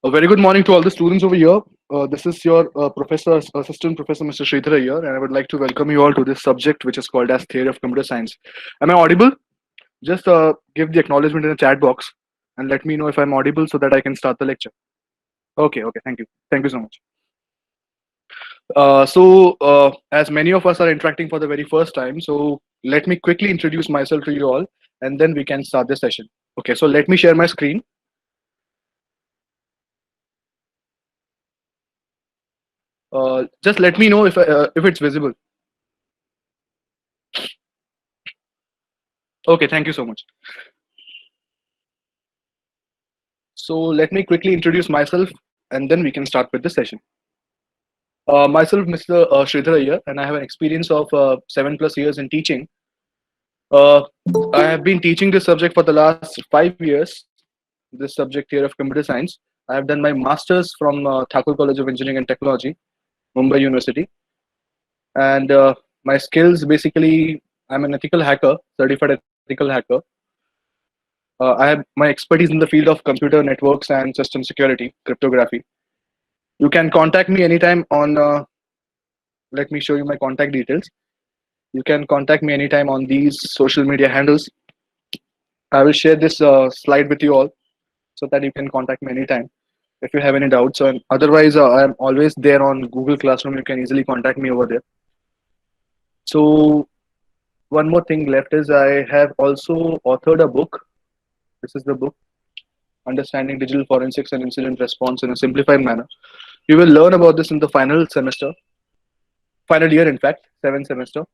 A very good morning to all the students over here. This is your professor, assistant professor, Mr. Sridhar here, and I would like to welcome you all to this subject, which is called as Theory of Computer Science. Am I audible? Just give the acknowledgement in the chat box and let me know if I'm audible so that I can start the lecture. Okay, thank you. Thank you so much. As many of us are interacting for the very first time, so let me quickly introduce myself to you all, and then we can start the session. Okay, so let me share my screen. Just let me know if it's visible. Okay, thank you so much. So let me quickly introduce myself, and then we can start with the session. Myself, Mr. Sridhar here, and I have an experience of 7+ years in teaching. Uh, I have been teaching this subject for the last 5 years. This subject here of computer science. I have done my masters from Thakur College of Engineering and Technology, Mumbai University, and my skills basically, I'm an ethical hacker, certified ethical hacker. I have my expertise in the field of computer networks and system security, cryptography. You can contact me anytime on. Let me show you my contact details. You can contact me anytime on these social media handles. I will share this slide with you all so that you can contact me anytime if you have any doubts. And otherwise, I'm always there on Google Classroom. You can easily contact me over there. So one more thing left is I have also authored a book. This is the book, Understanding Digital Forensics and Incident Response in a Simplified Manner. You will learn about this in the final semester, final year, in fact, seventh semester.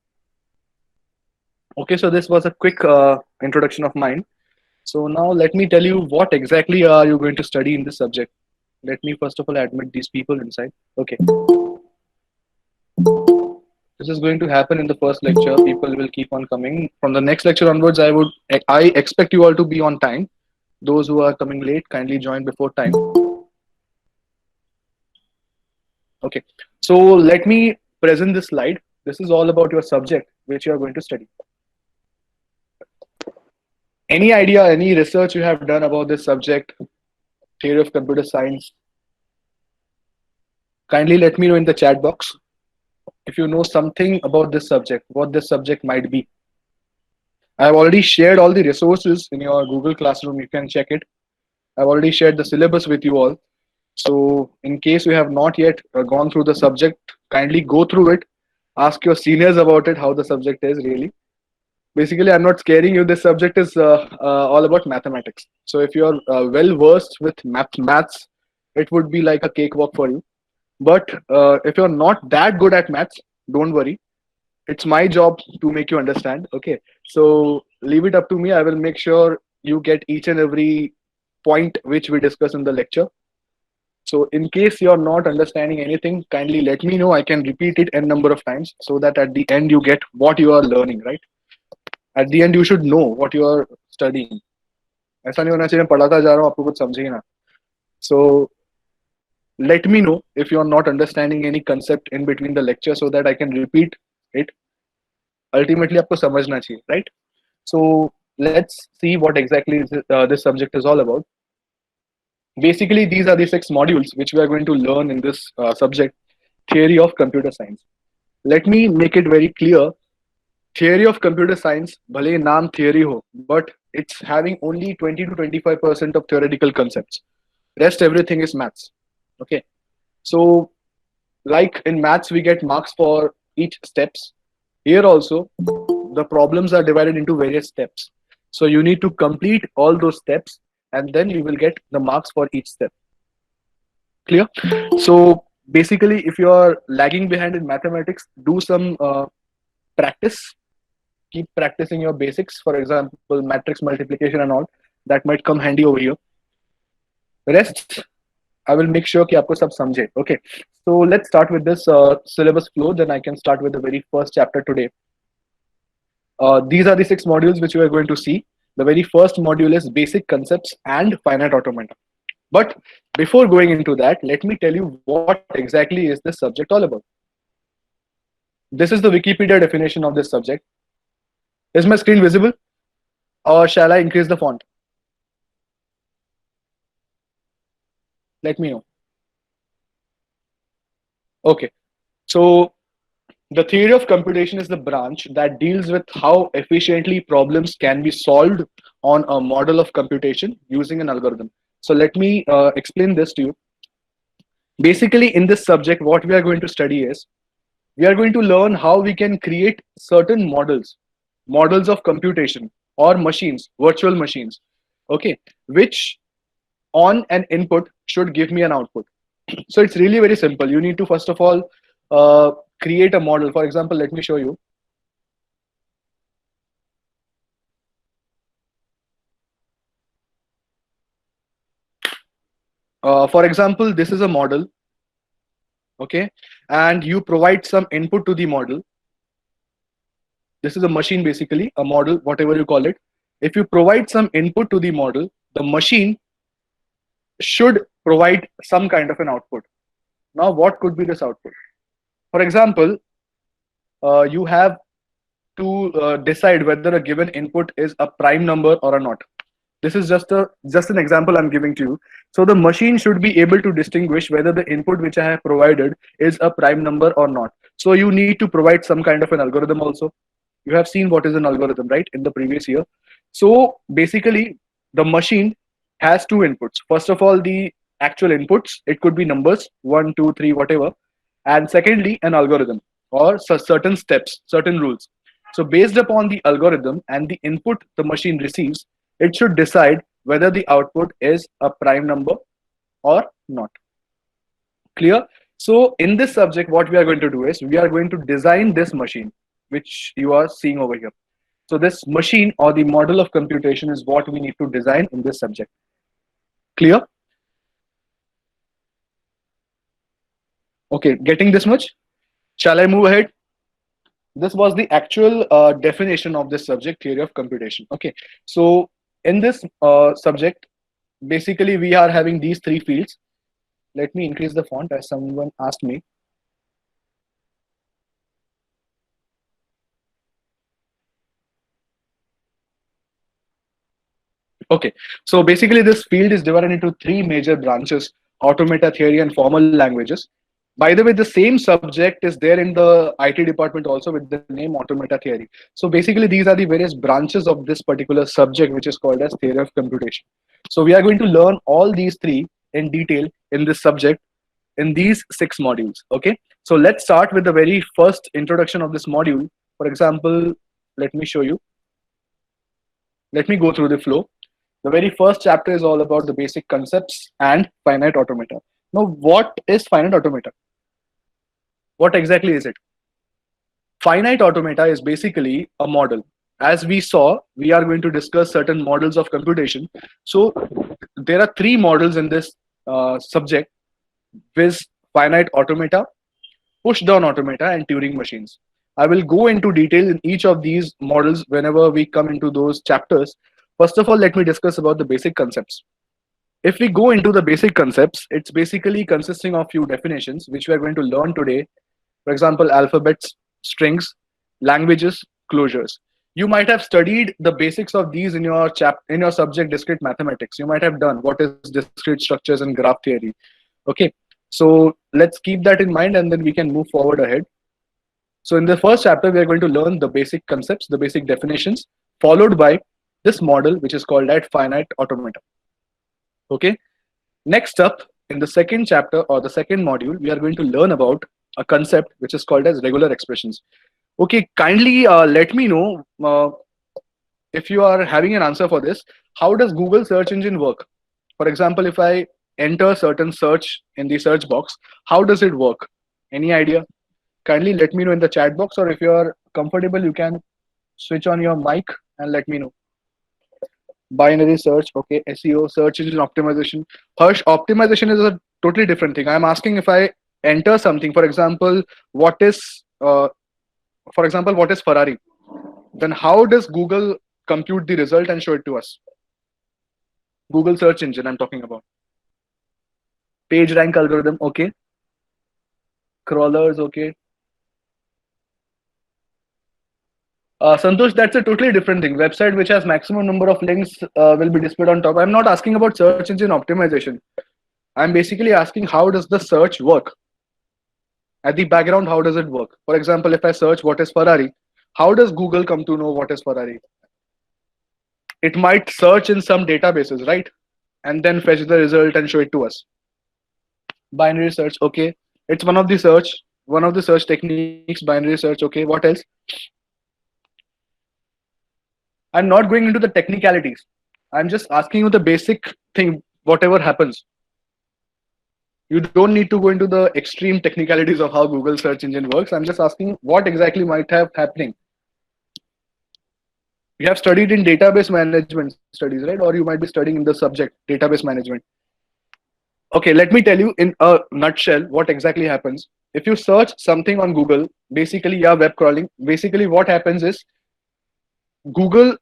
Okay, so this was a quick introduction of mine. So now let me tell you what exactly are you going to study in this subject. Let me first of all admit these people inside. Okay, this is going to happen in the first lecture. People will keep on coming. From the next lecture onwards, I expect you all to be on time. Those who are coming late, kindly join before time. Okay, so let me present this slide. This is all about your subject which you are going to study. Any idea, any research you have done about this subject, theory of computer science? Kindly let me know in the chat box if you know something about this subject, what this subject might be. I have already shared all the resources in your Google Classroom. You can check it. I've already shared the syllabus with you all. So in case you have not yet gone through the subject, kindly go through it. Ask your seniors about it, how the subject is really. Basically, I'm not scaring you. This subject is all about mathematics. So if you're well versed with maths, it would be like a cakewalk for you. But if you're not that good at maths, don't worry. It's my job to make you understand. Okay. So leave it up to me. I will make sure you get each and every point which we discuss in the lecture. So in case you're not understanding anything, kindly let me know. I can repeat it n number of times so that at the end you get what you are learning, right? At the end you should know what you are studying. ऐसा नहीं होना चाहिए मैं पढ़ाता जा रहा हूँ आपको कुछ समझे ही ना. So let me know if you're not understanding any concept in between the lecture so that I can repeat it. Ultimately आपको समझना चाहिए, right? So let's see what exactly this subject is all about. Basically, these are the 6 modules which we are going to learn in this subject, theory of computer science. Let me make it very clear. Theory of computer science, bhale naam theory ho, but it's having only 20 to 25% of theoretical concepts. Rest everything is maths. Okay. So like in maths, we get marks for each steps. Here also, the problems are divided into various steps. So you need to complete all those steps and then you will get the marks for each step. Clear? So basically, if you are lagging behind in mathematics, do some practice. Keep practicing your basics. For example, matrix multiplication and all. That might come handy over here. Rest, I will make sure कि आपको सब समझे. Okay. So let's start with this syllabus flow. Then I can start with the very first chapter today. These are the 6 modules which we are going to see. The very first module is basic concepts and finite automata. But before going into that, let me tell you what exactly is this subject all about. This is the Wikipedia definition of this subject. Is my screen visible? Or shall I increase the font? Let me know. Okay. So the theory of computation is the branch that deals with how efficiently problems can be solved on a model of computation using an algorithm. So let me explain this to you. Basically, in this subject, what we are going to study is we are going to learn how we can create certain models of computation or machines, virtual machines, okay, which on an input should give me an output. So it's really very simple. You need to first of all uh, create a model. For example, let me show you. For example, this is a model, okay, and you provide some input to the model. This is a machine, basically a model, whatever you call it. If you provide some input to the model, the machine should provide some kind of an output. Now, what could be this output? For example, you have to decide whether a given input is a prime number or a not. This is just an example I'm giving to you. So the machine should be able to distinguish whether the input which I have provided is a prime number or not. So you need to provide some kind of an algorithm also. You have seen what is an algorithm, right, in the previous year. So basically, the machine has two inputs. First of all, the actual inputs, it could be numbers, one, two, three, whatever. And secondly, an algorithm or certain steps, certain rules. So based upon the algorithm and the input the machine receives, it should decide whether the output is a prime number or not. Clear? So in this subject, what we are going to do is we are going to design this machine, which you are seeing over here. So this machine or the model of computation is what we need to design in this subject. Clear? Okay, getting this much? Shall I move ahead? This was the actual definition of this subject, theory of computation. Okay, so in this subject, basically we are having these three fields. Let me increase the font as someone asked me. Okay, so basically this field is divided into three major branches: automata theory and formal languages. By the way, the same subject is there in the IT department also with the name automata theory. So basically these are the various branches of this particular subject, which is called as theory of computation. So we are going to learn all these three in detail in this subject in these 6 modules. Okay, so let's start with the very first introduction of this module. For example, let me show you. Let me go through the flow. The very first chapter is all about the basic concepts and finite automata. Now, what is finite automata? What exactly is it? Finite automata is basically a model. As we saw, we are going to discuss certain models of computation. So there are 3 models in this subject: viz, finite automata, push down automata, and Turing machines. I will go into detail in each of these models whenever we come into those chapters. First of all, let me discuss about the basic concepts. If we go into the basic concepts, it's basically consisting of few definitions which we are going to learn today. For example, alphabets, strings, languages, closures. You might have studied the basics of these in your subject discrete mathematics. You might have done what is discrete structures and graph theory. Okay, so let's keep that in mind and then we can move forward ahead. So in the first chapter, we are going to learn the basic concepts, the basic definitions, followed by this model, which is called at finite automata. Okay. Next up, in the second chapter or the second module, we are going to learn about a concept which is called as regular expressions. Okay, kindly let me know if you are having an answer for this. How does Google search engine work? For example, if I enter certain search in the search box, how does it work? Any idea? Kindly let me know in the chat box, or if you are comfortable, you can switch on your mic and let me know. Binary search, okay, SEO, search engine optimization. Harsh, optimization is a totally different thing. I'm asking if I enter something, for example, what is Ferrari? Then how does Google compute the result and show it to us? Google search engine I'm talking about. Page rank algorithm, okay. Crawlers, okay. Santosh, that's a totally different thing. Website which has maximum number of links will be displayed on top. I'm not asking about search engine optimization. I'm basically asking how does the search work? At the background, how does it work? For example, if I search what is Ferrari, how does Google come to know what is Ferrari? It might search in some databases, right? And then fetch the result and show it to us. Binary search, okay. It's one of the search techniques, binary search, okay. What else? I'm not going into the technicalities. I'm just asking you the basic thing, whatever happens. You don't need to go into the extreme technicalities of how Google search engine works. I'm just asking what exactly might have happening. You have studied in database management studies, right? Or you might be studying in the subject database management. Okay, let me tell you in a nutshell what exactly happens. If you search something on Google, basically, yeah, web crawling, basically what happens is Google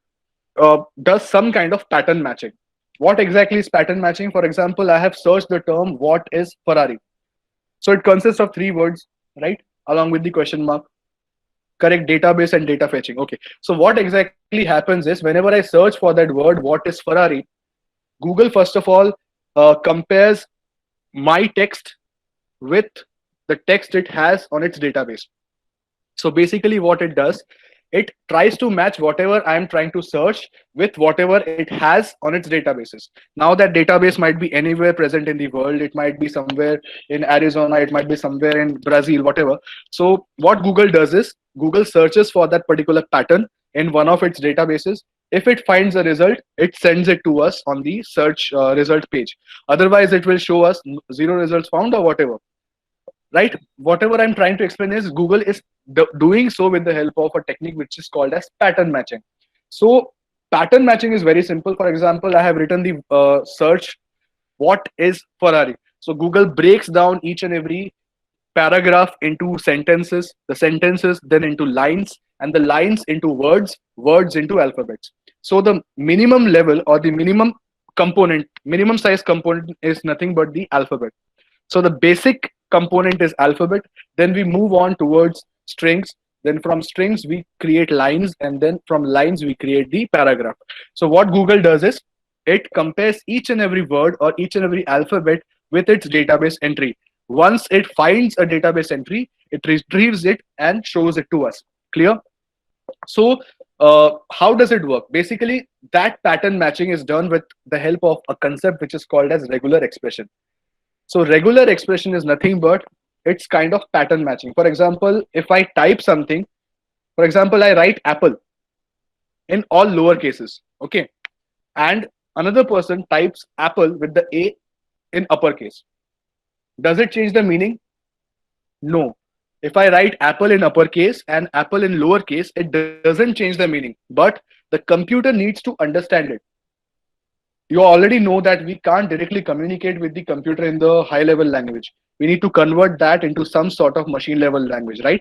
does some kind of pattern matching. What exactly is pattern matching? For example, I have searched the term what is Ferrari. So it consists of three words, right? Along with the question mark, correct database and data fetching. Okay. So what exactly happens is whenever I search for that word, what is Ferrari, Google first of all compares my text with the text it has on its database. So basically what it does, it tries to match whatever I am trying to search with whatever it has on its databases. Now that database might be anywhere present in the world. It might be somewhere in Arizona, it might be somewhere in Brazil, whatever. So what Google does is Google searches for that particular pattern in one of its databases. If it finds a result, it sends it to us on the search result page. Otherwise, it will show us zero results found or whatever, right? Whatever I'm trying to explain is Google is doing so with the help of a technique which is called as pattern matching. So pattern matching is very simple. For example, I have written the search what is Ferrari. So Google breaks down each and every paragraph into sentences, the sentences then into lines, and the lines into words, words into alphabets. So the minimum level or the minimum component, minimum size component is nothing but the alphabet. So the basic component is alphabet. Then we move on towards strings. Then from strings, we create lines. And then from lines, we create the paragraph. So what Google does is it compares each and every word or each and every alphabet with its database entry. Once it finds a database entry, it retrieves it and shows it to us. Clear? So how does it work? Basically, that pattern matching is done with the help of a concept which is called as regular expression. So regular expression is nothing but it's kind of pattern matching. For example, if I type something, for example, I write apple in all lower cases, okay, and another person types apple with the A in uppercase. Does it change the meaning? No. If I write apple in uppercase and apple in lowercase, it doesn't change the meaning, but the computer needs to understand it. You already know that we can't directly communicate with the computer in the high level language. We need to convert that into some sort of machine level language, right?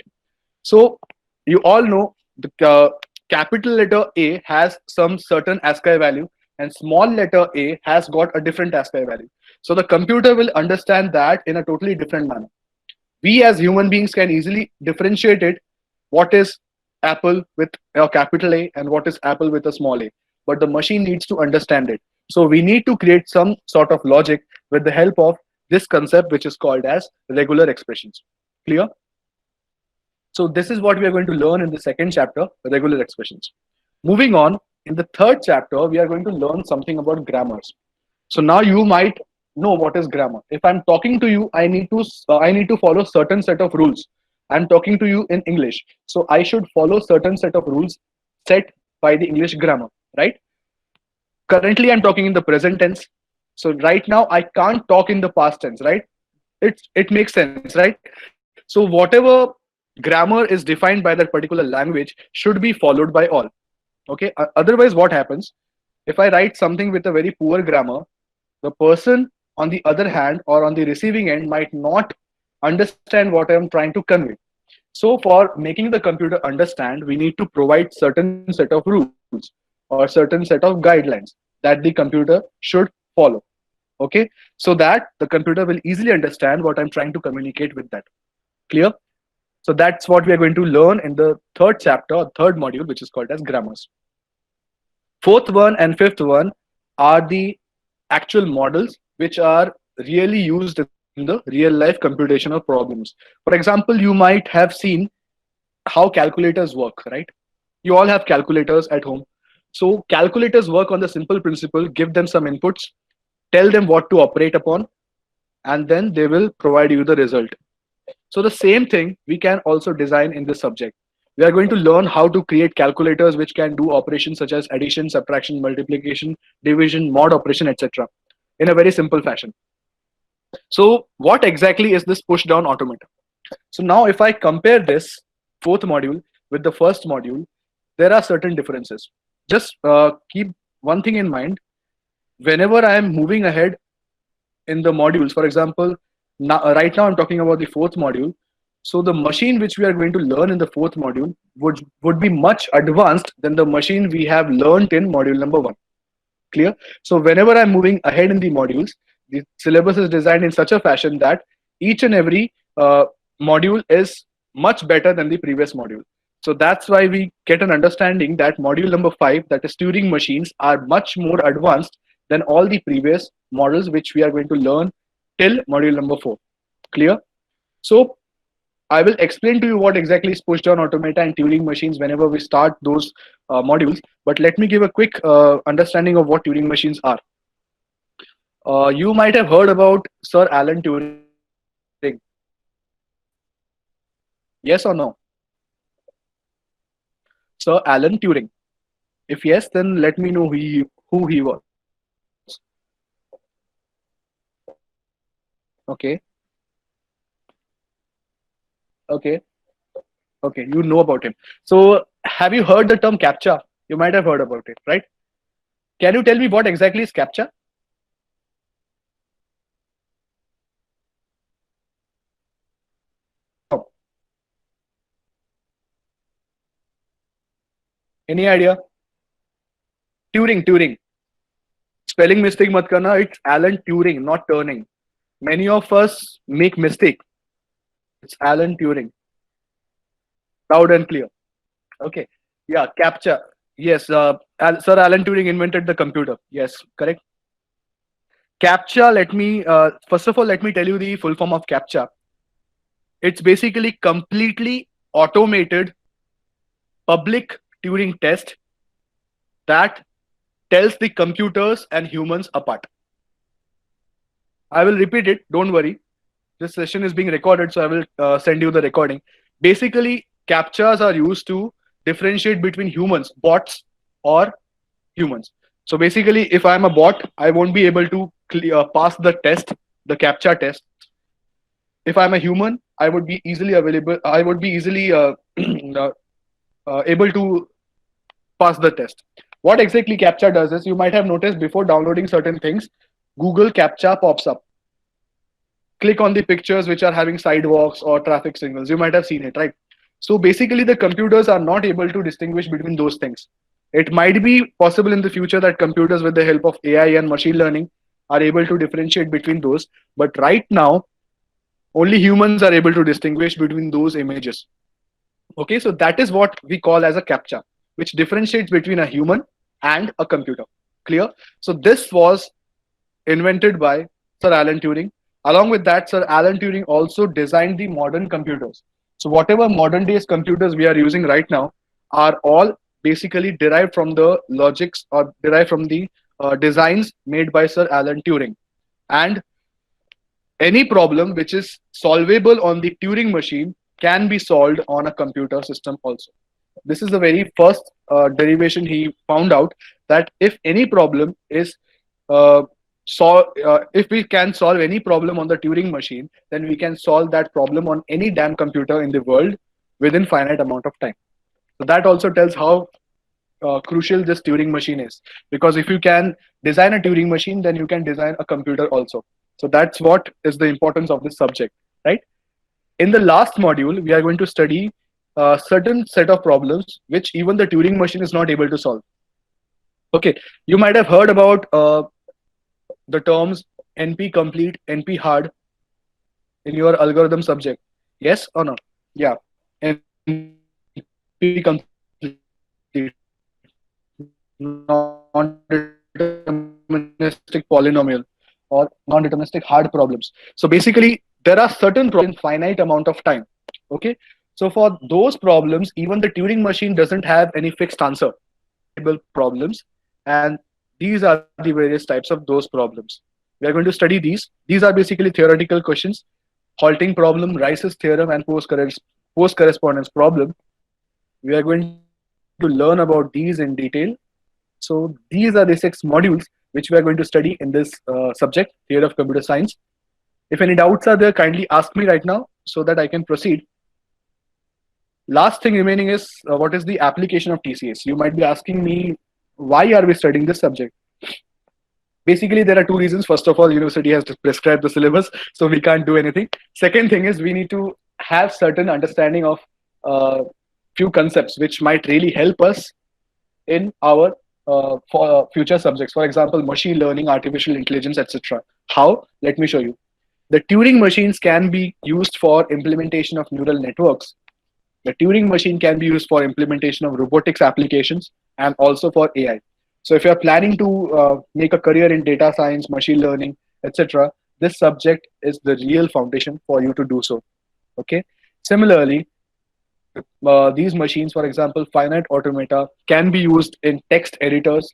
So you all know the capital letter A has some certain ASCII value and small letter A has got a different ASCII value. So the computer will understand that in a totally different manner. We as human beings can easily differentiate it. What is apple with a capital A and what is apple with a small a, but the machine needs to understand it. So we need to create some sort of logic with the help of this concept which is called as regular expressions. Clear? So this is what we are going to learn in the second chapter, regular expressions. Moving on, in the third chapter we are going to learn something about grammars. So now you might know what is grammar. If I'm talking to you, I need to follow certain set of rules. I'm talking to you in English, so I should follow certain set of rules set by the English grammar, right? Currently I'm talking in the present tense, so right now I can't talk in the past tense, right? It makes sense, right? So whatever grammar is defined by that particular language should be followed by all. Okay, otherwise what happens, if I write something with a very poor grammar, the person on the other hand or on the receiving end might not understand what I'm trying to convey. So for making the computer understand, we need to provide certain set of rules or certain set of guidelines that the computer should follow. Okay, so that the computer will easily understand what I'm trying to communicate with that. Clear? So that's what we are going to learn in the third chapter, third module, which is called as grammars. Fourth one and fifth one are the actual models which are really used in the real life computation of problems. For example, you might have seen how calculators work, right? You all have calculators at home. So calculators work on the simple principle: give them some inputs, tell them what to operate upon, and then they will provide you the result. So the same thing we can also design in this subject. We are going to learn how to create calculators which can do operations such as addition, subtraction, multiplication, division, mod operation, etc. in a very simple fashion. So what exactly is this push down automata? So now if I compare this fourth module with the first module, there are certain differences. Just keep one thing in mind. Whenever I am moving ahead in the modules, for example, right now I'm talking about the fourth module. So the machine which we are going to learn in the fourth module would be much advanced than the machine we have learned in module number one. Clear? So whenever I'm moving ahead in the modules, the syllabus is designed in such a fashion that each and every module is much better than the previous module. So that's why we get an understanding that module number 5, that is Turing machines, are much more advanced than all the previous models which we are going to learn till module number 4. Clear? So I will explain to you what exactly is push-down automata and Turing machines whenever we start those modules. But let me give a quick understanding of what Turing machines are. You might have heard about Sir Alan Turing. Yes or no? Sir Alan Turing. If yes, then let me know who he was. Okay. Okay. Okay. You know about him. So have you heard the term CAPTCHA? You might have heard about it, right? Can you tell me what exactly is CAPTCHA? No. Any idea? Turing. Spelling mistake mat karna. It's Alan Turing, not Turing. Many of us make mistake. It's Alan Turing. Loud and clear. Okay. Yeah, CAPTCHA. Yes, Sir Alan Turing invented the computer. Yes, correct. CAPTCHA, first of all, let me tell you the full form of CAPTCHA. It's basically completely automated public Turing test that tells the computers and humans apart. I will repeat it, don't worry. This session is being recorded, so I will send you the recording. Basically, CAPTCHAs are used to differentiate between humans, bots, or humans. So basically, if I'm a bot, I won't be able to pass the test, the CAPTCHA test. If I'm a human, I would be easily available. I would be easily able to pass the test. What exactly CAPTCHA does is, you might have noticed before downloading certain things, Google CAPTCHA pops up. Click on the pictures which are having sidewalks or traffic signals. You might have seen it, right? So basically, the computers are not able to distinguish between those things. It might be possible in the future that computers, with the help of AI and machine learning, are able to differentiate between those. But right now, only humans are able to distinguish between those images. Okay, so that is what we call as a CAPTCHA, which differentiates between a human and a computer. Clear? So this was invented by Sir Alan Turing. Along with that, Sir Alan Turing also designed the modern computers. So whatever modern days computers we are using right now are all basically derived from the logics, or derived from the designs made by Sir Alan Turing. And any problem which is solvable on the Turing machine can be solved on a computer system also. This is the very first derivation he found out, that if any problem is if we can solve any problem on the Turing machine, then we can solve that problem on any damn computer in the world within finite amount of time. So that also tells how crucial this Turing machine is. Because if you can design a Turing machine, then you can design a computer also. So that's what is the importance of this subject, right? In the last module, we are going to study a certain set of problems which even the Turing machine is not able to solve. Okay, you might have heard about the terms NP complete, NP hard in your algorithm subject. Yes or no? Yeah, NP complete, non-deterministic polynomial. or non-deterministic hard problems. So basically, there are certain problems in finite amount of time. Okay. So for those problems, even the Turing machine doesn't have any fixed answer. Problems, and these are the various types of those problems. We are going to study these. These are basically theoretical questions: halting problem, Rice's theorem, and post correspondence problem. We are going to learn about these in detail. So these are the 6 modules which we are going to study in this subject, theory of computer science. If any doubts are there, kindly ask me right now so that I can proceed. Last thing remaining is what is the application of TCS? You might be asking me, why are we studying this subject? Basically, there are 2 reasons. First of all, university has prescribed the syllabus, so we can't do anything. Second thing is we need to have certain understanding of few concepts which might really help us in our for future subjects. For example, machine learning, artificial intelligence, etc. How? Let me show you. The Turing machines can be used for implementation of neural networks. The Turing machine can be used for implementation of robotics applications and also for AI. So if you're planning to make a career in data science, machine learning, etc., this subject is the real foundation for you to do so. Okay. Similarly, these machines, for example, finite automata, can be used in text editors.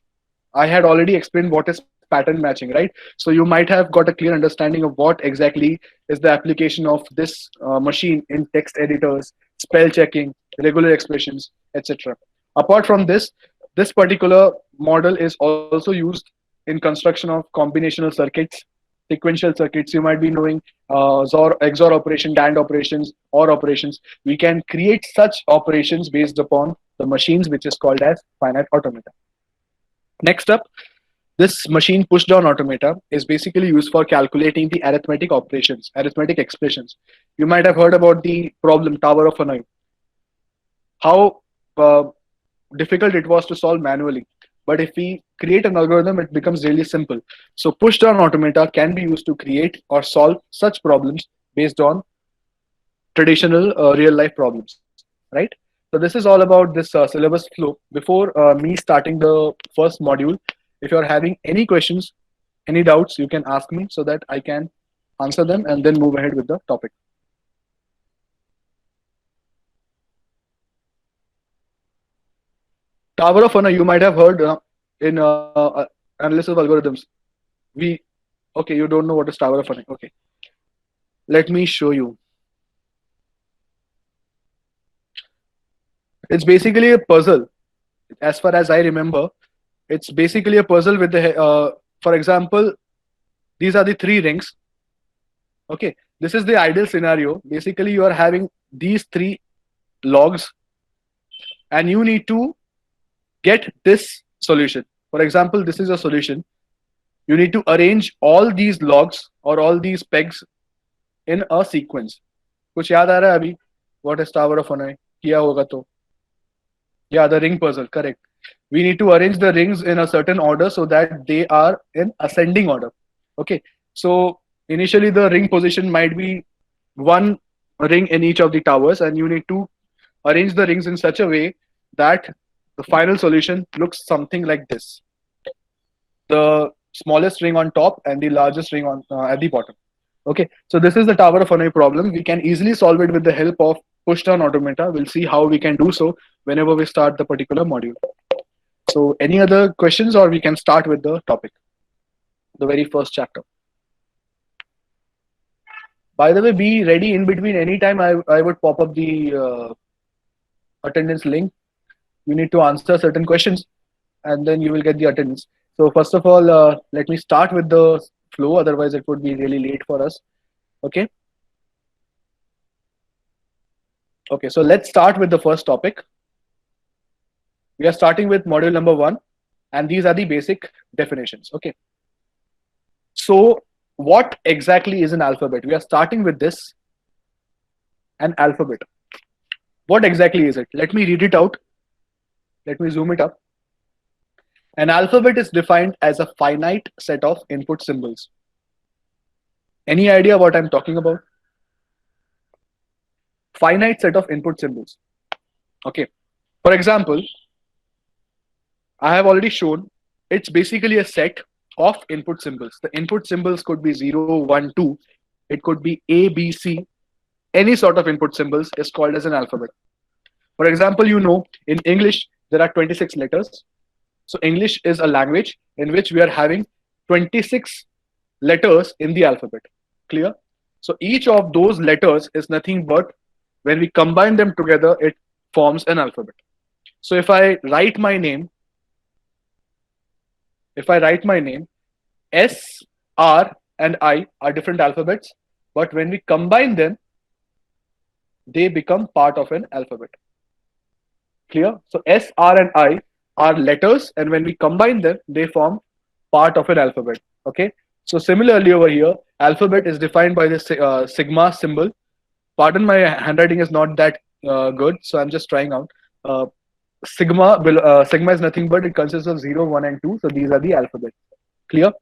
I had already explained what is pattern matching, right? So you might have got a clear understanding of what exactly is the application of this machine in text editors, spell checking, regular expressions, etc. Apart from this, this particular model is also used in construction of combinational circuits, sequential circuits. You might be knowing XOR operation, DAND operations, OR operations. We can create such operations based upon the machines, which is called as finite automata. Next up, this machine push down automata is basically used for calculating the arithmetic operations, arithmetic expressions. You might have heard about the problem Tower of Hanoi, how difficult it was to solve manually. But if we create an algorithm, it becomes really simple. So push down automata can be used to create or solve such problems based on traditional real life problems, right? So this is all about this syllabus flow. Before me starting the first module, if you're having any questions, any doubts, you can ask me so that I can answer them and then move ahead with the topic. Tower of Honor, you might have heard in analysis of algorithms. We Okay, you don't know what is Tower of Honor. Okay, let me show you. It's basically a puzzle. As far as I remember, it's basically a puzzle with the. For example, these are the 3 rings. Okay, this is the ideal scenario. Basically, you are having these 3 logs, and you need to get this solution. For example, this is a solution. You need to arrange all these logs or all these pegs in a sequence. कुछ याद आ रहा है अभी? What is Tower of Hanoi? किया होगा तो. Yeah, the ring puzzle, correct. We need to arrange the rings in a certain order so that they are in ascending order. Okay. So initially the ring position might be one ring in each of the towers, and you need to arrange the rings in such a way that the final solution looks something like this: the smallest ring on top and the largest ring on at the bottom. Okay, so this is the Tower of Hanoi problem. We can easily solve it with the help of push-down automata. We'll see how we can do so whenever we start the particular module. So any other questions, or we can start with the topic, the very first chapter. By the way, be ready in between any time. I would pop up the attendance link. You need to answer certain questions and then you will get the attendance. So first of all, let me start with the flow. Otherwise, it would be really late for us. Okay. Okay, so let's start with the first topic. We are starting with module number 1, and these are the basic definitions. Okay. So what exactly is an alphabet? We are starting with this, an alphabet. What exactly is it? Let me read it out. Let me zoom it up. An alphabet is defined as a finite set of input symbols. Any idea what I'm talking about? Finite set of input symbols. Okay. For example, I have already shown it's basically a set of input symbols. The input symbols could be 0, 1, 2. It could be A, B, C. Any sort of input symbols is called as an alphabet. For example, in English, there are 26 letters. So English is a language in which we are having 26 letters in the alphabet. Clear? So each of those letters is nothing but, when we combine them together, it forms an alphabet. So if I write my name, S, R, and I are different alphabets, but when we combine them, they become part of an alphabet. Clear? So S, R, and I are letters, and when we combine them, they form part of an alphabet. Okay. So similarly over here, alphabet is defined by this sigma symbol. Pardon, my handwriting is not that good, so I'm just trying out. Uh, sigma is nothing but it consists of 0, 1, and 2. So these are the alphabet. Clear?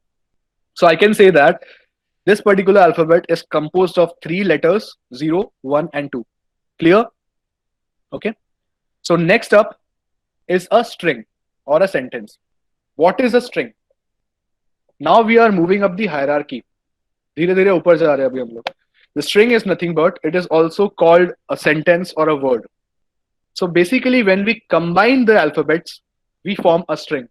So I can say that this particular alphabet is composed of 3 letters, 0, 1, and 2. Clear? Okay. So next up is a string or a sentence. What is a string? Now we are moving up the hierarchy. धीरे धीरे ऊपर जा रहे हैं अभी हम लोग. The string is nothing but it is also called a sentence or a word. So basically, when we combine the alphabets, we form a string.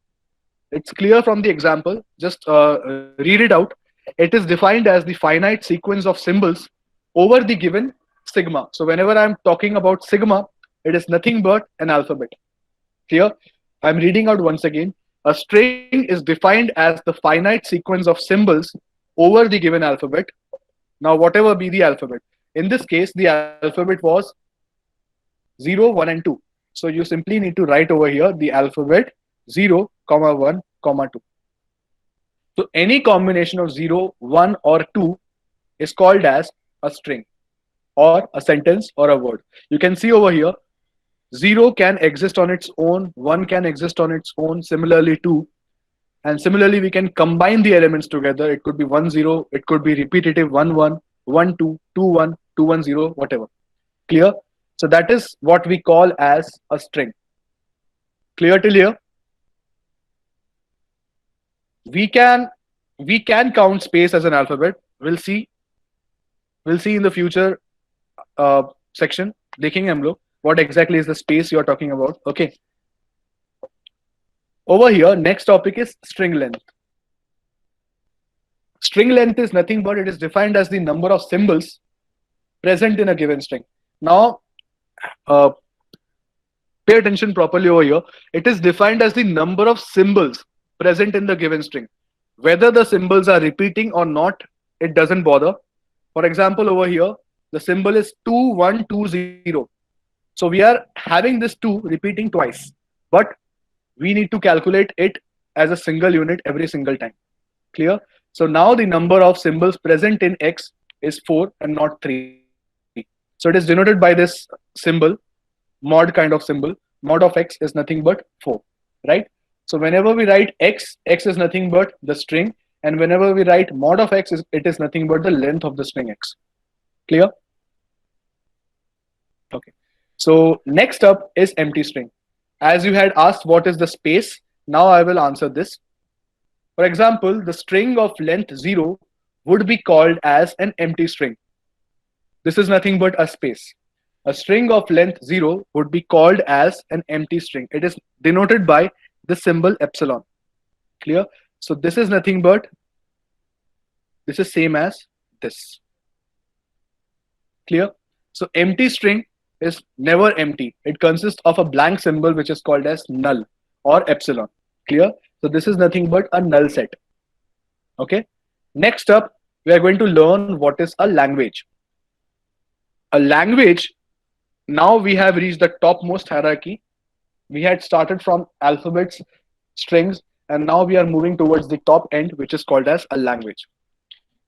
It's clear from the example. Just read it out. It is defined as the finite sequence of symbols over the given sigma. So whenever I'm talking about sigma, it is nothing but an alphabet. Clear? I'm reading out once again. A string is defined as the finite sequence of symbols over the given alphabet. Now, whatever be the alphabet. In this case, the alphabet was 0, 1, and 2. So you simply need to write over here the alphabet 0, 1, 2. So any combination of 0, 1, or 2 is called as a string or a sentence or a word. You can see over here 0 can exist on its own, 1 can exist on its own, similarly 2. And similarly, we can combine the elements together. It could be 1, 0, it could be repetitive 1, 1, 1, 2, 2, 1, 2, 1, 0, whatever. Clear? So that is what we call as a string. Clear till here? We can count space as an alphabet. We'll see in the future section. देखेंगे हम लोग what exactly is the space you're talking about. Okay. Over here, next topic is string length. String length is nothing but it is defined as the number of symbols present in a given string. Now, pay attention properly over here. It is defined as the number of symbols present in the given string. Whether the symbols are repeating or not, it doesn't bother. For example, over here, the symbol is 2120. So we are having this 2 repeating twice, but we need to calculate it as a single unit every single time. Clear? So now the number of symbols present in X is 4 and not 3. So it is denoted by this symbol, mod kind of symbol. Mod of X is nothing but 4, right? So whenever we write X, X is nothing but the string. And whenever we write mod of X, it is nothing but the length of the string X. Clear? Okay. So next up is empty string. As you had asked what is the space, now I will answer this. For example, the string of length 0 would be called as an empty string. This is nothing but a space. A string of length 0 would be called as an empty string. It is denoted by the symbol epsilon. Clear? So this is nothing but, this is same as this. Clear? So empty string is never empty. It consists of a blank symbol which is called as null or epsilon. Clear? So this is nothing but a null set. Okay. Next up, we are going to learn what is a language. A language, now we have reached the topmost hierarchy. We had started from alphabets, strings, and now we are moving towards the top end, which is called as a language.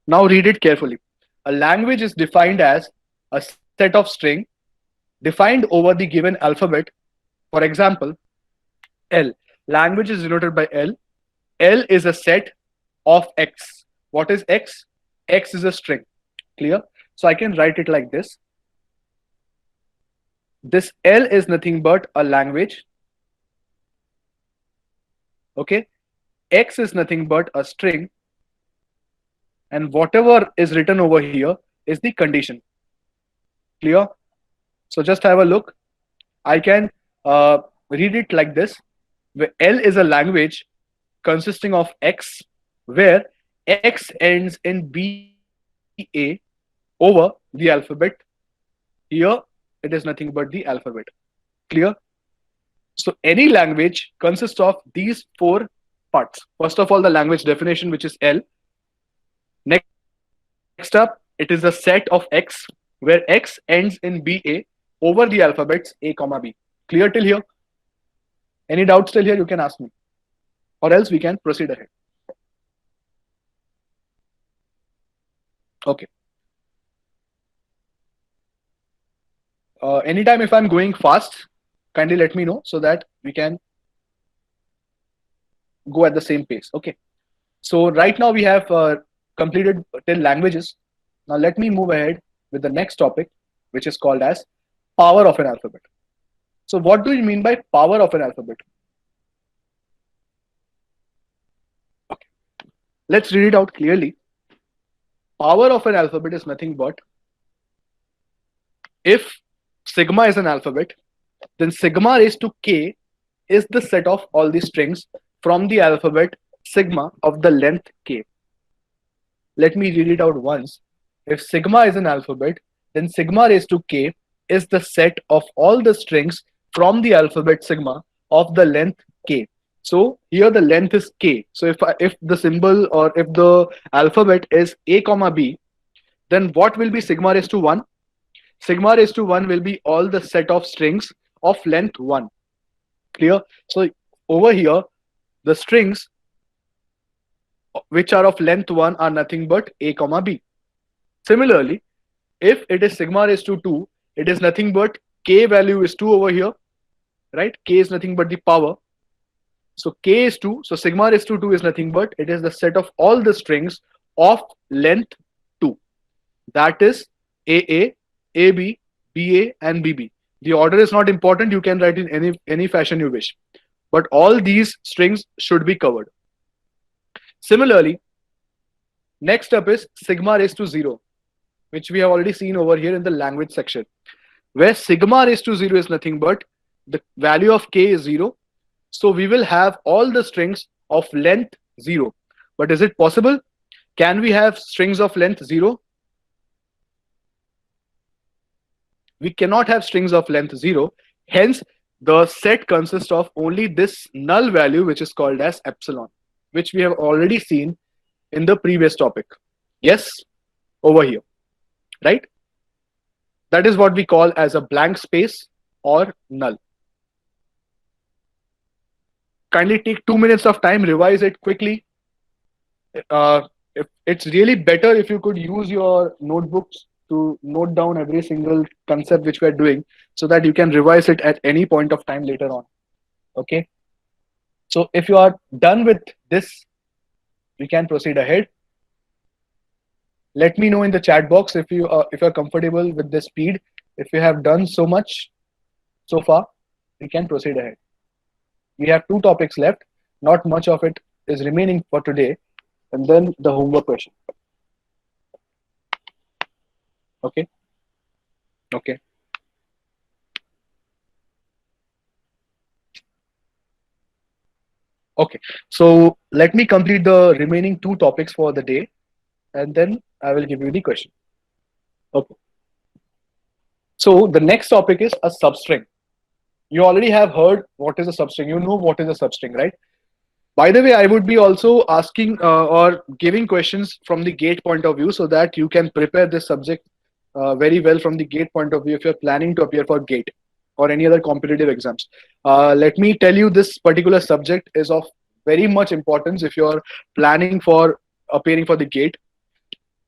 Now read it carefully. A language is defined as a set of string defined over the given alphabet. For example, L. Language is denoted by L. L is a set of X. What is X? X is a string. Clear? So I can write it like this. This L is nothing but a language. Okay. X is nothing but a string, and whatever is written over here is the condition. Clear? So just have a look. I can read it like this, where L is a language consisting of X, where X ends in BA over the alphabet. Here, it is nothing but the alphabet. Clear? So any language consists of these four parts. First of all, the language definition, which is L. Next up, it is a set of X, where X ends in BA over the alphabets A, B. Clear till here? Any doubts till here, you can ask me. Or else we can proceed ahead. Okay. Anytime if I'm going fast, kindly let me know so that we can go at the same pace. Okay. So right now we have completed 10 languages. Now let me move ahead with the next topic, which is called as power of an alphabet. So what do you mean by power of an alphabet? Okay. Let's read it out clearly. Power of an alphabet is nothing but, if sigma is an alphabet, then sigma raised to k is the set of all the strings from the alphabet sigma of the length k. Let me read it out once. If sigma is an alphabet, then sigma raised to k is the set of all the strings from the alphabet sigma of the length k. So here the length is k. So if the symbol or if the alphabet is a comma b, then what will be sigma raised to 1? Sigma raised to 1 will be all the set of strings of length 1. Clear? So over here, the strings which are of length 1 are nothing but a comma b. Similarly, if it is sigma raised to 2, it is nothing but k value is 2 over here, right? K is nothing but the power. So k is 2. So sigma raised to 2 is nothing but, it is the set of all the strings of length 2. That is AA, AB, BA, and BB. The order is not important. You can write in any fashion you wish. But all these strings should be covered. Similarly, next up is sigma raised to 0, which we have already seen over here in the language section, where sigma raised to 0 is nothing but the value of k is 0. So we will have all the strings of length 0. But is it possible? Can we have strings of length 0? We cannot have strings of length 0. Hence, the set consists of only this null value, which is called as epsilon, which we have already seen in the previous topic. Yes, over here, right? That is what we call as a blank space or null. Kindly take 2 minutes of time, revise it quickly. If it's really better if you could use your notebooks to note down every single concept which we are doing, so that you can revise it at any point of time later on. Okay. So if you are done with this, we can proceed ahead. Let me know in the chat box if you are comfortable with the speed. If you have done so much so far, we can proceed ahead. We have 2 topics left. Not much of it is remaining for today, and then the homework question. Okay. Okay. Okay. So let me complete the remaining 2 topics for the day, and then I will give you the question. Okay. So the next topic is a substring. You already have heard what is a substring. You know what is a substring, right? By the way, I would be also asking or giving questions from the GATE point of view, so that you can prepare this subject very well from the GATE point of view if you're planning to appear for GATE or any other competitive exams. Let me tell you, this particular subject is of very much importance if you're planning for appearing for the GATE.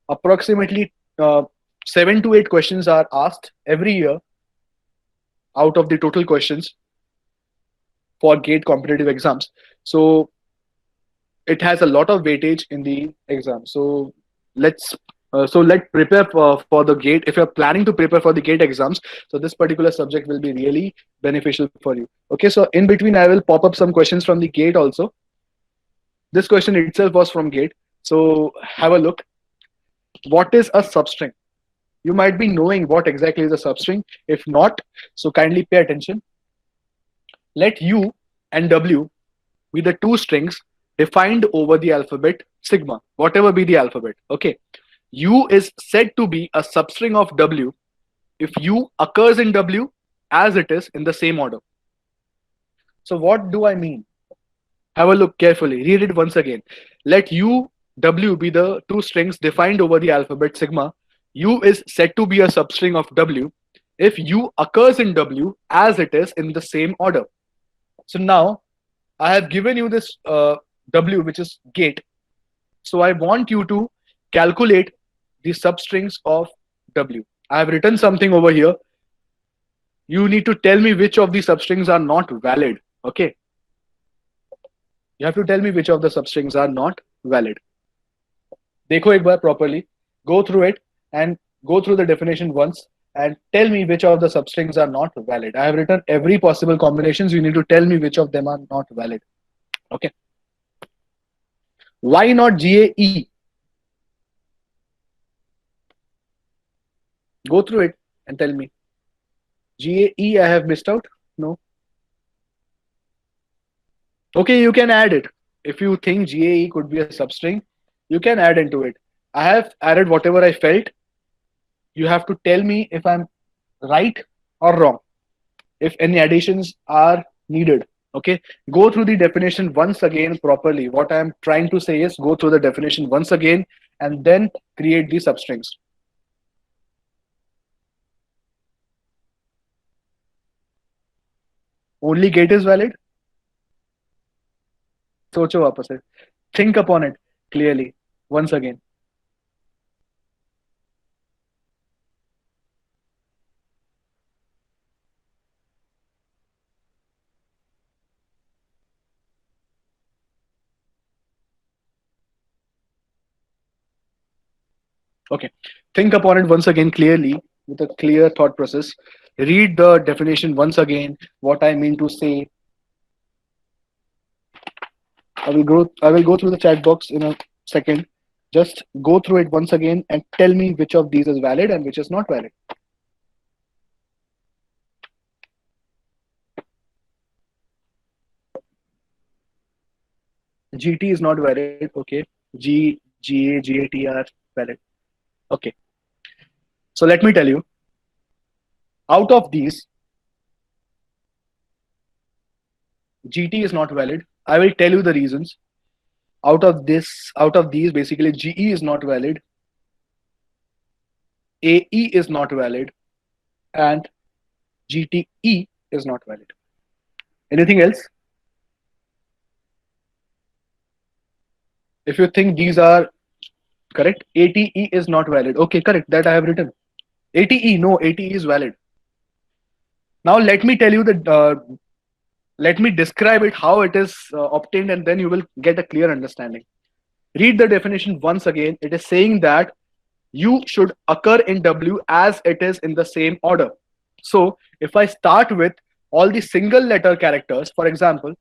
Approximately 7 to 8 questions are asked every year out of the total questions for GATE competitive exams. So it has a lot of weightage in the exam. So let's prepare for the GATE. If you're planning to prepare for the GATE exams, so this particular subject will be really beneficial for you. Okay, so in between I will pop up some questions from the GATE also. This question itself was from GATE. So have a look. What is a substring? You might be knowing what exactly is a substring. If not, so kindly pay attention. Let U and W be the two strings defined over the alphabet sigma, whatever be the alphabet. Okay. U is said to be a substring of W if U occurs in W as it is in the same order. So what do I mean? Have a look carefully. Read it once again. Let U, W be the two strings defined over the alphabet sigma. U is said to be a substring of W if U occurs in W as it is in the same order. So now I have given you this W, which is gate. So I want you to calculate the substrings of W. I have written something over here. You need to tell me which of these substrings are not valid. Okay. You have to tell me which of the substrings are not valid. देखो एक बार properly. Go through it and go through the definition once and tell me which of the substrings are not valid. I have written every possible combinations. You need to tell me which of them are not valid. Okay. Why not GAE? Go through it and tell me. GAE, I have missed out? No. Okay, you can add it. If you think GAE could be a substring, you can add into it. I have added whatever I felt. You have to tell me if I'm right or wrong, if any additions are needed. Okay, go through the definition once again properly. What I'm trying to say is go through the definition once again and then create the substrings. Only gate is valid. सोचो वापस से. Think upon it clearly once again. Okay, think upon it once again clearly with a clear thought process. Read the definition once again, what I mean to say. I will go through the chat box in a second. Just go through it once again and tell me which of these is valid and which is not valid. GT is not valid. Okay. G, GA, GAT are valid. Okay. So let me tell you, out of these, GT is not valid. I will tell you the reasons. Out of these, basically GE is not valid, AE is not valid, and GTE is not valid. Anything else? If you think these are correct, ATE is not valid. Okay, correct. That I have written. ATE, no, ATE is valid. Now let me tell you let me describe it how it is obtained, and then you will get a clear understanding. Read the definition once again. It is saying that U should occur in W as it is in the same order. So if I start with all the single letter characters, for example,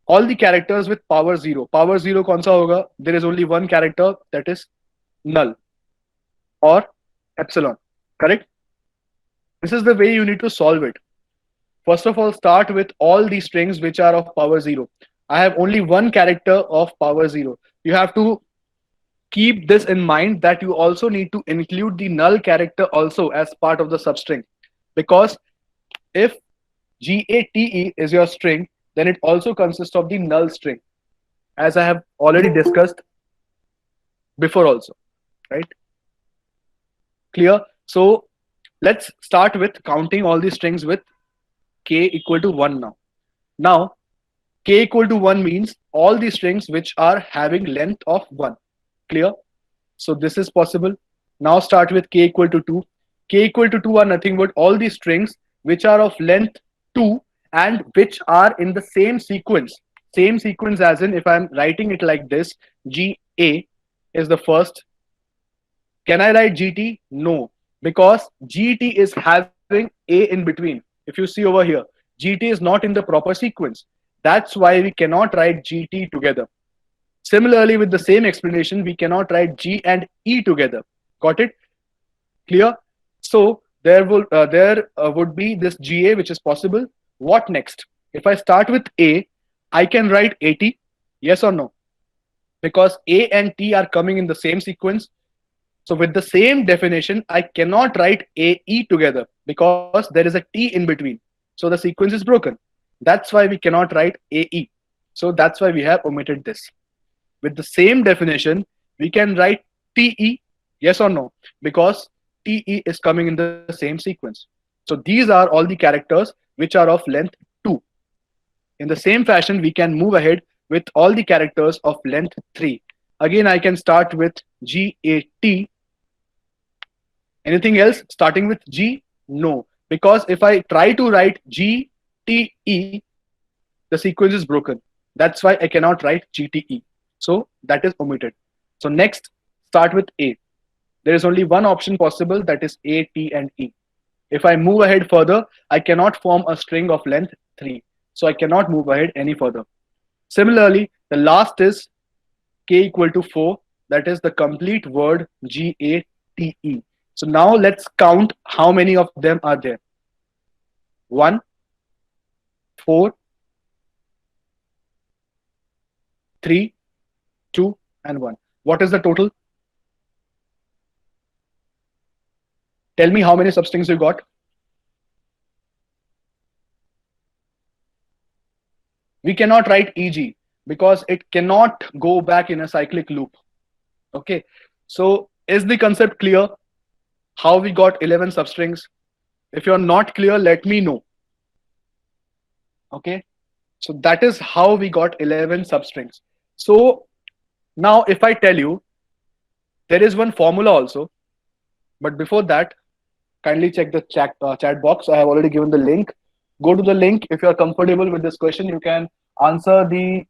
all the characters with power 0. Power 0 kaun sa hoga? There is only one character, that is null or epsilon. Correct? This is the way you need to solve it. First of all, start with all the strings which are of power 0. I have only one character of power 0. You have to keep this in mind that you also need to include the null character also as part of the substring. Because if GATE is your string, then it also consists of the null string, as I have already discussed before also, right? Clear? So let's start with counting all the strings with k equal to 1 now. Now, k equal to 1 means all the strings which are having length of 1. Clear? So this is possible. Now start with k equal to 2. K equal to 2 are nothing but all the strings which are of length 2 and which are in the same sequence. Same sequence as in, if I'm writing it like this, GA is the first. Can I write GT? No, because GT is having A in between. If you see over here, GT is not in the proper sequence. That's why we cannot write GT together. Similarly, with the same explanation, we cannot write G and E together. Got it? Clear? So there would be this GA which is possible. What next? If I start with A, I can write AT. Yes or no? Because A and T are coming in the same sequence. So with the same definition, I cannot write AE together because there is a T in between. So the sequence is broken. That's why we cannot write AE. So that's why we have omitted this. With the same definition, we can write TE, yes or no, because TE is coming in the same sequence. So these are all the characters which are of length 2. In the same fashion, we can move ahead with all the characters of length 3. Again, I can start with GAT. Anything else starting with G? No. Because if I try to write GTE, the sequence is broken. That's why I cannot write GTE. So that is omitted. So next, start with A. There is only one option possible, that is A, T, and E. If I move ahead further, I cannot form a string of length 3. So I cannot move ahead any further. Similarly, the last is K equal to 4. That is the complete word GATE. So now let's count how many of them are there. 1, 4, 3, 2, and 1. What is the total? Tell me how many substrings you got. We cannot write EG because it cannot go back in a cyclic loop. Okay, so is the concept clear? How we got 11 substrings? If you're not clear, let me know. Okay, so that is how we got 11 substrings. So now if I tell you, there is one formula also, but before that, kindly check the chat box. I have already given the link. Go to the link. If you are comfortable with this question, you can answer the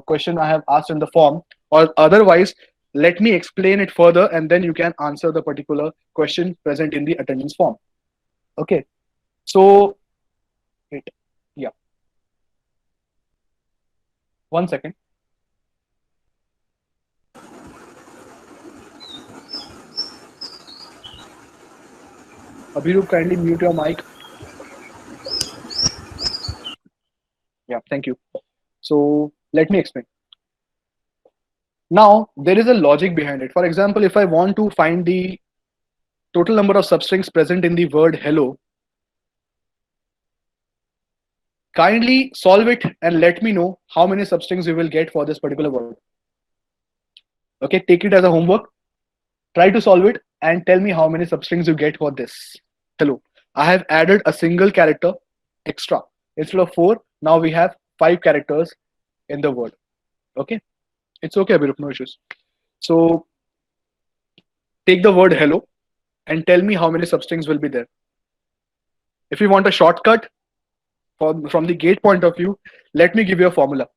question I have asked in the form, or otherwise, let me explain it further and then you can answer the particular question present in the attendance form. Okay, so wait, yeah, 1 second. Abhirup, kindly mute your mic. Yeah, thank you. So let me explain. Now there is a logic behind it. For example, if I want to find the total number of substrings present in the word hello, kindly solve it and let me know how many substrings you will get for this particular word. Okay, take it as a homework. Try to solve it and tell me how many substrings you get for this. Hello. I have added a single character extra. Instead of 4, now we have 5 characters in the word. Okay. It's okay, Abhirup, no issues. So take the word hello and tell me how many substrings will be there. If you want a shortcut from the gate point of view, let me give you a formula.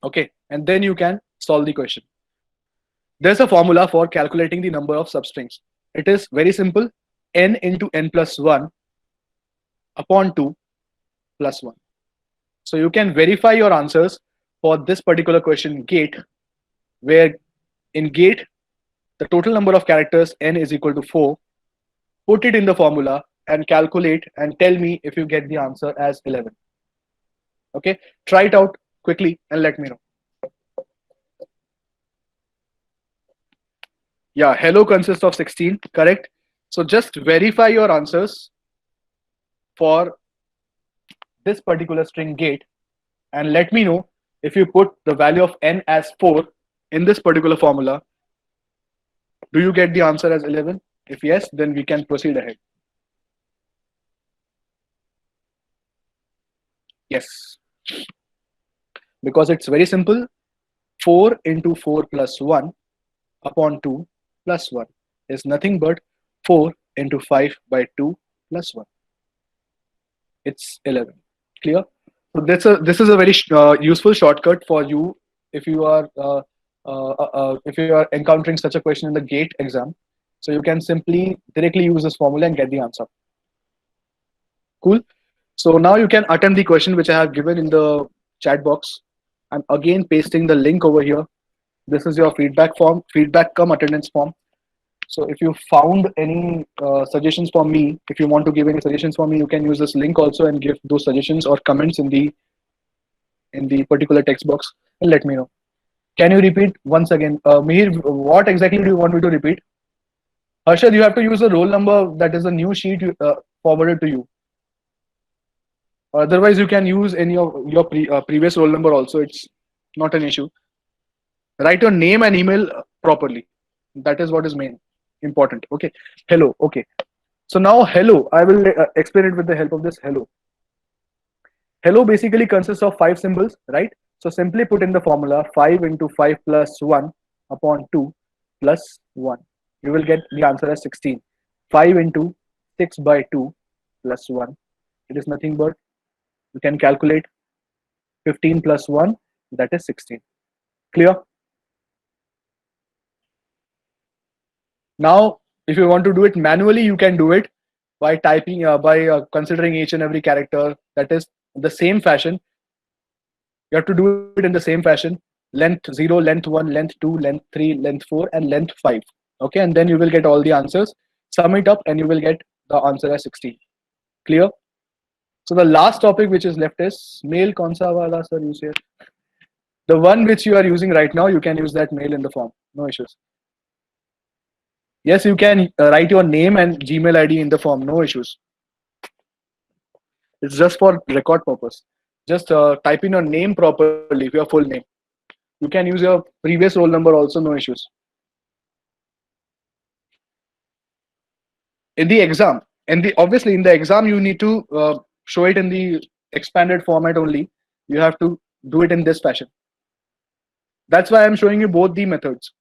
Okay. And then you can solve the question. There's a formula for calculating the number of substrings. It is very simple. N into n plus 1 upon 2 plus 1. So you can verify your answers for this particular question gate, where in gate, the total number of characters n is equal to 4. Put it in the formula and calculate and tell me if you get the answer as 11. Okay, try it out quickly and let me know. Yeah, hello consists of 16, correct? So just verify your answers for this particular string gate and let me know if you put the value of n as 4 in this particular formula, do you get the answer as 11? If yes, then we can proceed ahead. Yes, because it's very simple. 4 into 4 plus 1 upon 2 plus 1 is nothing but 4 into 5 by 2 plus 1. It's 11. Clear? So this is a very useful shortcut for you if you are encountering such a question in the GATE exam. So you can simply directly use this formula and get the answer. Cool. So now you can attempt the question which I have given in the chat box. I'm again pasting the link over here. This is your feedback form, feedback come attendance form. So if you found any suggestions for me, if you want to give any suggestions for me, you can use this link also and give those suggestions or comments in the particular text box and let me know. Can you repeat once again? Mihir, what exactly do you want me to repeat? Harshad, you have to use the roll number that is a new sheet forwarded to you. Otherwise, you can use any of your previous roll number also. It's not an issue. Write your name and email properly. That is what is main important. Okay. Hello. Okay. So now hello, I will explain it with the help of this hello. Hello basically consists of 5 symbols, right? So simply put in the formula 5 into 5 plus 1 upon 2 plus 1. You will get the answer as 16. 5 into 6 by 2 plus 1. It is nothing but, you can calculate 15 plus 1, that is 16. Clear? Now, if you want to do it manually, you can do it by typing, by considering each and every character. That is the same fashion. You have to do it in the same fashion. Length 0, length 1, length 2, length 3, length 4, and length 5. Okay, and then you will get all the answers. Sum it up and you will get the answer as 16. Clear? So the last topic which is left is mail kaunsa wala sir use here. The one which you are using right now, you can use that mail in the form. No issues. Yes, you can write your name and Gmail ID in the form. No issues. It's just for record purpose. Just type in your name properly, your full name. You can use your previous roll number also, no issues. In the exam, obviously in the exam you need to show it in the expanded format only. You have to do it in this fashion. That's why I'm showing you both the methods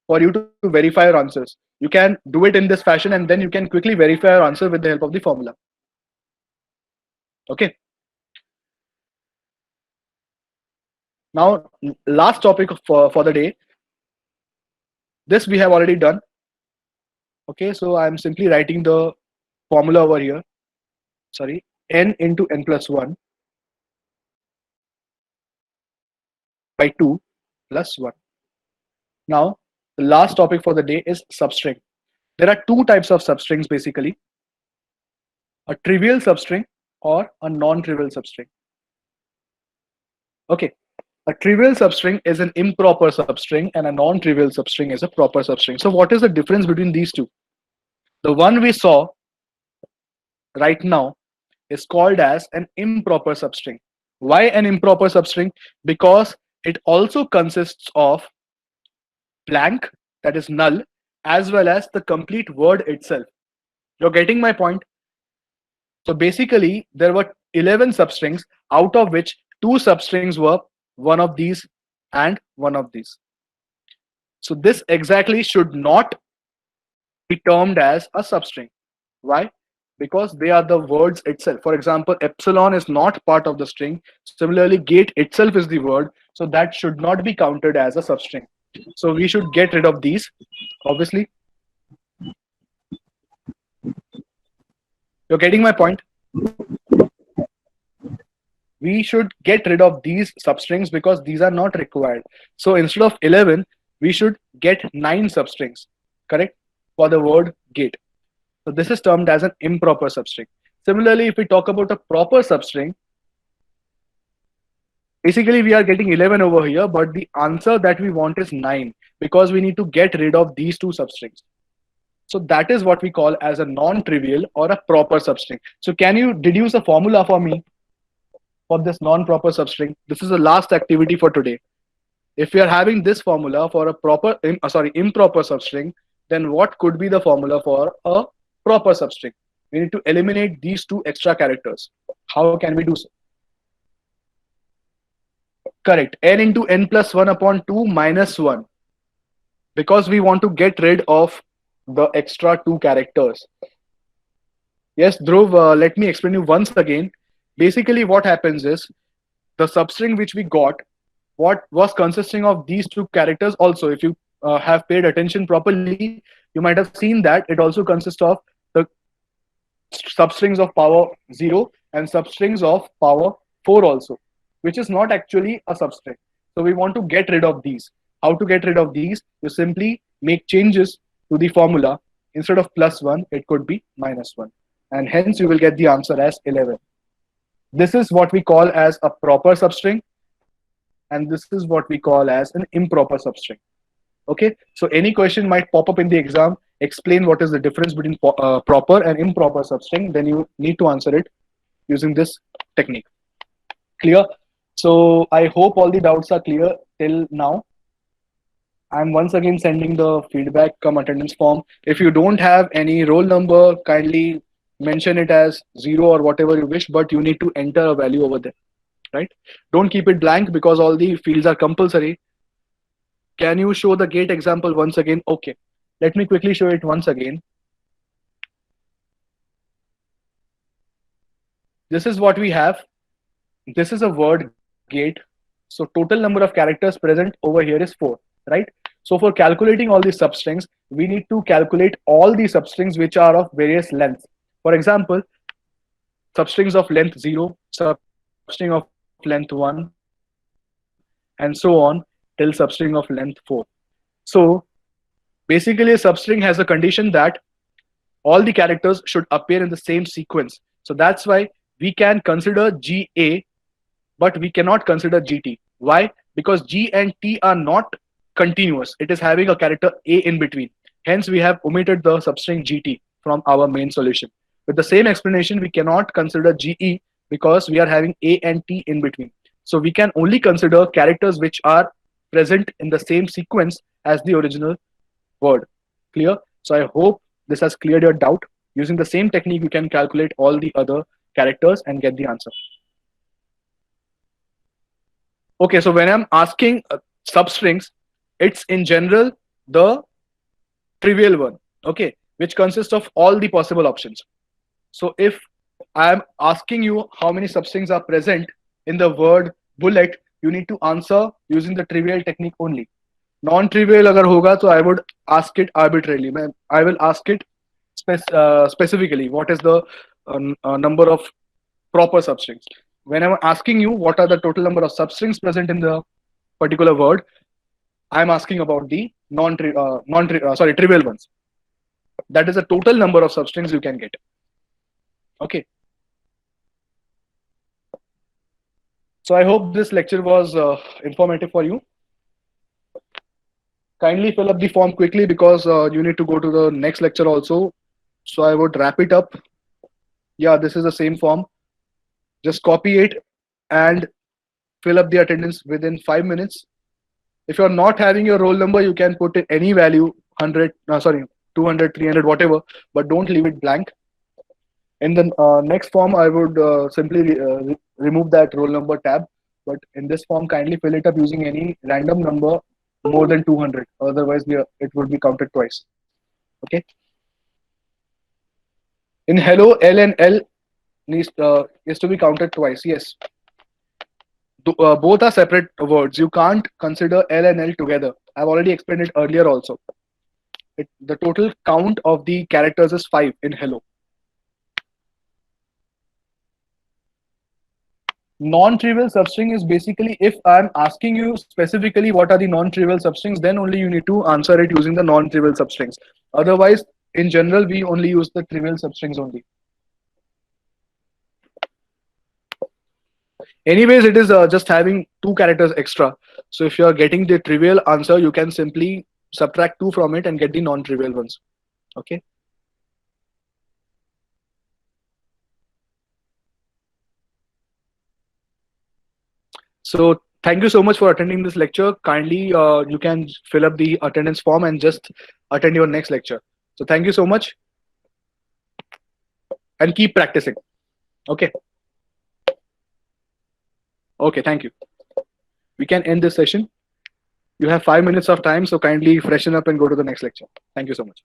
for you to verify your answers. You can do it in this fashion and then you can quickly verify your answer with the help of the formula. Okay. Now, last topic for the day. This we have already done. Okay, so I'm simply writing the formula over here. Sorry, n into n plus 1 by 2 plus 1. Now, the last topic for the day is substring. There are two types of substrings basically, a trivial substring or a non-trivial substring. Okay, a trivial substring is an improper substring and a non-trivial substring is a proper substring. So what is the difference between these two? The one we saw right now is called as an improper substring. Why an improper substring? Because it also consists of blank, that is null, as well as the complete word itself. You're getting my point? So basically, there were 11 substrings, out of which 2 substrings were one of these and one of these. So this exactly should not be termed as a substring. Why? Because they are the words itself. For example, epsilon is not part of the string. Similarly, gate itself is the word. So that should not be counted as a substring. So we should get rid of these, obviously. You're getting my point? We should get rid of these substrings because these are not required. So instead of 11, we should get 9 substrings, correct? For the word gate. So this is termed as an improper substring. Similarly, if we talk about a proper substring, basically we are getting 11 over here, but the answer that we want is 9 because we need to get rid of these 2 substrings. So that is what we call as a non-trivial or a proper substring. So can you deduce a formula for me for this non-proper substring? This is the last activity for today. If we are having this formula for a improper substring, then what could be the formula for a proper substring? We need to eliminate these 2 extra characters. How can we do so? Correct. N into n plus 1 upon 2 minus 1. Because we want to get rid of the extra 2 characters. Yes, Dhruv, let me explain you once again. Basically, what happens is the substring which we got, what was consisting of these 2 characters also. If you have paid attention properly, you might have seen that it also consists of the substrings of power 0 and substrings of power 4 also, which is not actually a substring. So we want to get rid of these. How to get rid of these? You simply make changes to the formula. Instead of +1, it could be -1. And hence you will get the answer as 11. This is what we call as a proper substring, and this is what we call as an improper substring. Okay, so any question might pop up in the exam, explain what is the difference between proper and improper substring, then you need to answer it using this technique. Clear? So I hope all the doubts are clear till now. I'm once again sending the feedback come attendance form. If you don't have any roll number, kindly mention it as 0 or whatever you wish, but you need to enter a value over there, right? Don't keep it blank because all the fields are compulsory. Can you show the gate example once again? Okay, let me quickly show it once again. This is what we have. This is a word gate. So total number of characters present over here is 4, right? So for calculating all these substrings, we need to calculate all the substrings which are of various lengths. For example, substrings of length 0, substring of length 1, and so on till substring of length 4. So basically a substring has a condition that all the characters should appear in the same sequence. So that's why we can consider GA, but we cannot consider GT. Why? Because G and T are not continuous. It is having a character A in between. Hence, we have omitted the substring GT from our main solution. With the same explanation, we cannot consider GE because we are having A and T in between. So we can only consider characters which are present in the same sequence as the original word. Clear? So I hope this has cleared your doubt. Using the same technique, you can calculate all the other characters and get the answer. Okay, so when I'm asking substrings, it's in general the trivial one, okay, which consists of all the possible options. So if I'm asking you how many substrings are present in the word bullet, you need to answer using the trivial technique only. Non-trivial agar hoga, so I would ask it arbitrarily. I will ask it specifically what is the number of proper substrings. When I'm asking you what are the total number of substrings present in the particular word, I'm asking about the trivial ones. That is the total number of substrings you can get. Okay. So I hope this lecture was informative for you. Kindly fill up the form quickly because you need to go to the next lecture also. So I would wrap it up. Yeah, this is the same form. Just copy it and fill up the attendance within 5 minutes. If you're not having your roll number, you can put in any value, 100, 200, 300, whatever, but don't leave it blank. In the next form, I would simply remove that roll number tab. But in this form, kindly fill it up using any random number more than 200. Otherwise, it would be counted twice. Okay. In hello, L and L is to be counted twice. Yes. Both are separate words. You can't consider L and L together. I've already explained it earlier also. The total count of the characters is 5 in hello. Non-trivial substring is basically if I'm asking you specifically what are the non-trivial substrings, then only you need to answer it using the non-trivial substrings. Otherwise, in general, we only use the trivial substrings only. Anyways, it is just having 2 characters extra. So if you are getting the trivial answer, you can simply subtract 2 from it and get the non-trivial ones. Okay. So thank you so much for attending this lecture. Kindly, you can fill up the attendance form and just attend your next lecture. So thank you so much and keep practicing. Okay. Okay, thank you. We can end this session. You have 5 minutes of time, so kindly freshen up and go to the next lecture. Thank you so much.